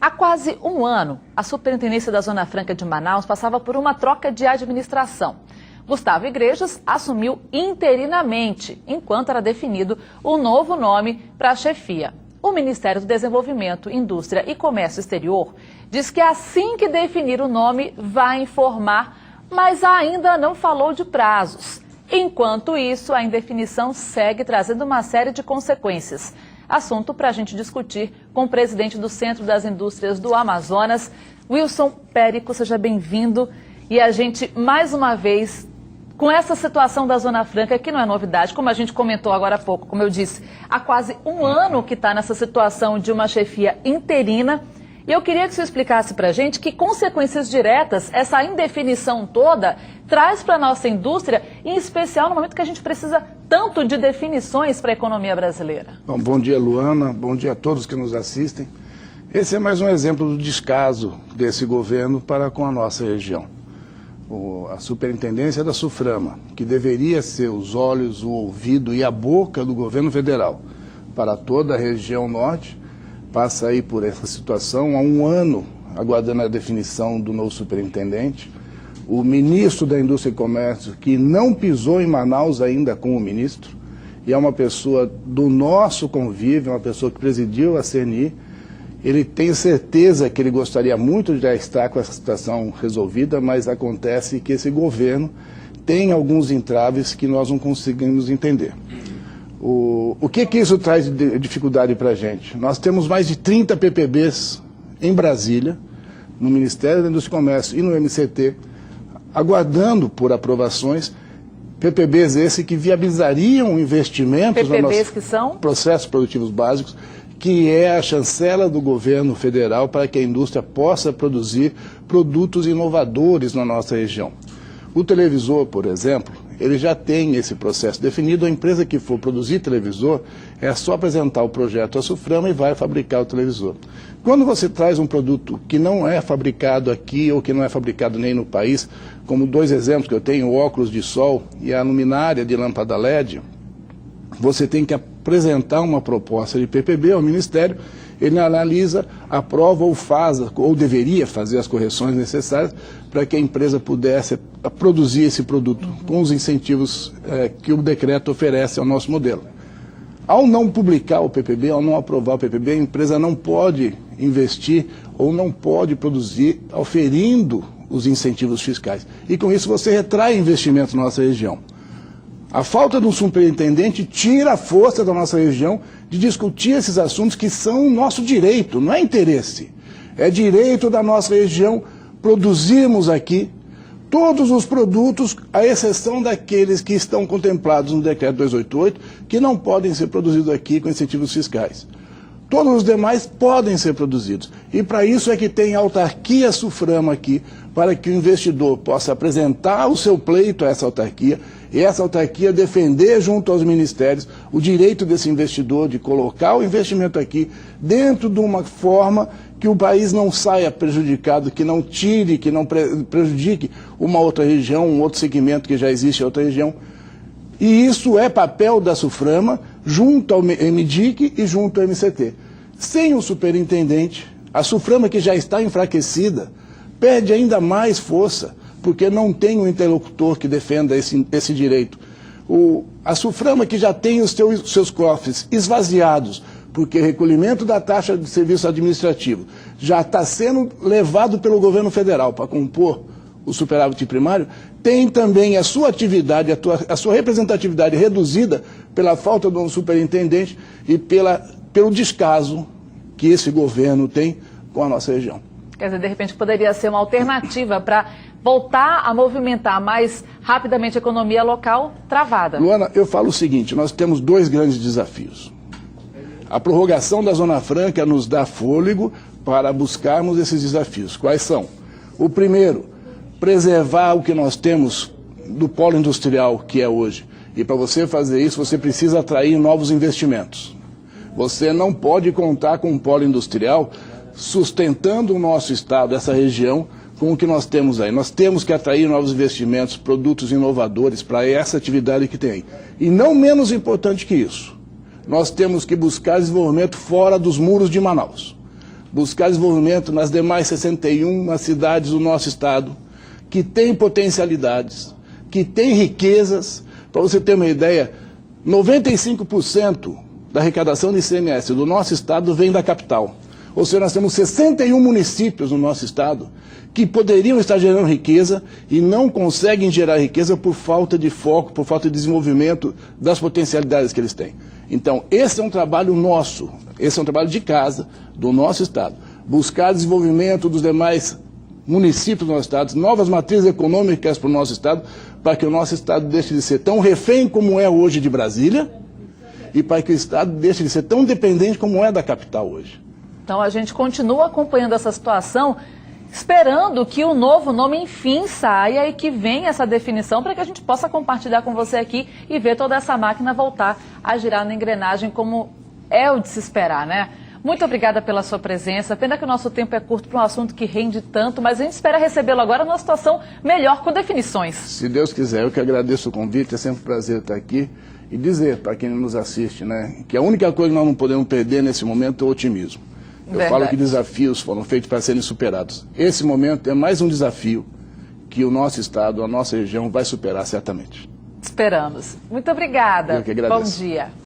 Há quase um ano, a Superintendência da Zona Franca de Manaus passava por uma troca de administração. Gustavo Igrejas assumiu interinamente, enquanto era definido o novo nome para a chefia. O Ministério do Desenvolvimento, Indústria e Comércio Exterior diz que assim que definir o nome vai informar, mas ainda não falou de prazos. Enquanto isso, a indefinição segue trazendo uma série de consequências. Assunto para a gente discutir com o presidente do Centro das Indústrias do Amazonas, Wilson Périco. Seja bem-vindo. E a gente, mais uma vez, com essa situação da Zona Franca, que não é novidade, como a gente comentou agora há pouco, como eu disse, há quase um ano que está nessa situação de uma chefia interina. E eu queria que você explicasse para a gente que consequências diretas essa indefinição toda traz para a nossa indústria, em especial no momento que a gente precisa tanto de definições para a economia brasileira. Bom dia, Luana. Bom dia a todos que nos assistem. Esse é mais um exemplo do descaso desse governo para com a nossa região. A Superintendência da SUFRAMA, que deveria ser os olhos, o ouvido e a boca do governo federal para toda a região norte, passa aí por essa situação há um ano, aguardando a definição do novo superintendente. O ministro da Indústria e Comércio, que não pisou em Manaus ainda como ministro, e é uma pessoa do nosso convívio, uma pessoa que presidiu a CNI, ele tem certeza que ele gostaria muito de já estar com essa situação resolvida, mas acontece que esse governo tem alguns entraves que nós não conseguimos entender. O que isso traz de dificuldade para a gente? Nós temos mais de 30 PPBs em Brasília, no Ministério da Indústria e Comércio e no MCT, aguardando por aprovações, PPBs esse que viabilizariam investimentos PPBs no nosso que são? Processos Produtivos Básicos, que é a chancela do governo federal para que a indústria possa produzir produtos inovadores na nossa região. O televisor, por exemplo, ele já tem esse processo definido. A empresa que for produzir televisor é só apresentar o projeto à SUFRAMA e vai fabricar o televisor. Quando você traz um produto que não é fabricado aqui ou que não é fabricado nem no país, como dois exemplos que eu tenho, o óculos de sol e a luminária de lâmpada LED, você tem que apresentar uma proposta de PPB ao Ministério, ele analisa, aprova ou faz, ou deveria fazer as correções necessárias para que a empresa pudesse produzir esse produto com os incentivos que o decreto oferece ao nosso modelo. Ao não publicar o PPB, ao não aprovar o PPB, a empresa não pode investir ou não pode produzir oferindo os incentivos fiscais. E com isso você retrai investimentos na nossa região. A falta de um superintendente tira a força da nossa região de discutir esses assuntos que são nosso direito, não é interesse. É direito da nossa região produzirmos aqui todos os produtos, à exceção daqueles que estão contemplados no Decreto 288, que não podem ser produzidos aqui com incentivos fiscais. Todos os demais podem ser produzidos. E para isso é que tem a autarquia SUFRAMA aqui, para que o investidor possa apresentar o seu pleito a essa autarquia, e essa autarquia defender junto aos ministérios o direito desse investidor de colocar o investimento aqui dentro de uma forma que o país não saia prejudicado, que não tire, que não prejudique uma outra região, um outro segmento que já existe em outra região. E isso é papel da SUFRAMA junto ao MDIC e junto ao MCT. Sem o superintendente, a SUFRAMA, que já está enfraquecida, perde ainda mais força, porque não tem um interlocutor que defenda esse direito. A SUFRAMA, que já tem os seus cofres esvaziados, porque o recolhimento da taxa de serviço administrativo já está sendo levado pelo governo federal para compor o superávit primário, tem também a sua atividade, a sua representatividade reduzida pela falta de um superintendente e pelo descaso que esse governo tem com a nossa região. Quer dizer, de repente poderia ser uma alternativa para voltar a movimentar mais rapidamente a economia local travada. Luana, eu falo o seguinte, nós temos dois grandes desafios. A prorrogação da Zona Franca nos dá fôlego para buscarmos esses desafios. Quais são? O primeiro, preservar o que nós temos do polo industrial que é hoje. E para você fazer isso, você precisa atrair novos investimentos. Você não pode contar com um polo industrial sustentando o nosso estado, essa região, com o que nós temos aí. Nós temos que atrair novos investimentos, produtos inovadores para essa atividade que tem aí. E não menos importante que isso, nós temos que buscar desenvolvimento fora dos muros de Manaus. buscar desenvolvimento nas demais 61 cidades do nosso estado, que têm potencialidades, que têm riquezas. Para você ter uma ideia, 95% da arrecadação de ICMS do nosso estado vem da capital. Ou seja, nós temos 61 municípios no nosso estado que poderiam estar gerando riqueza e não conseguem gerar riqueza por falta de foco, por falta de desenvolvimento das potencialidades que eles têm. Então, esse é um trabalho nosso, esse é um trabalho de casa do nosso estado. Buscar desenvolvimento dos demais municípios do nosso estado, novas matrizes econômicas para o nosso estado, para que o nosso estado deixe de ser tão refém como é hoje de Brasília e para que o estado deixe de ser tão dependente como é da capital hoje. Então a gente continua acompanhando essa situação, esperando que o novo nome enfim saia e que venha essa definição para que a gente possa compartilhar com você aqui e ver toda essa máquina voltar a girar na engrenagem como é o de se esperar, né? Muito obrigada pela sua presença. Pena que o nosso tempo é curto para um assunto que rende tanto, mas a gente espera recebê-lo agora numa situação melhor, com definições. Se Deus quiser, eu que agradeço o convite, é sempre um prazer estar aqui e dizer para quem nos assiste, né, que a única coisa que nós não podemos perder nesse momento é o otimismo. Eu falo que desafios foram feitos para serem superados. Esse momento é mais um desafio que o nosso estado, a nossa região vai superar certamente. Esperamos. Muito obrigada. Eu que agradeço. Bom dia.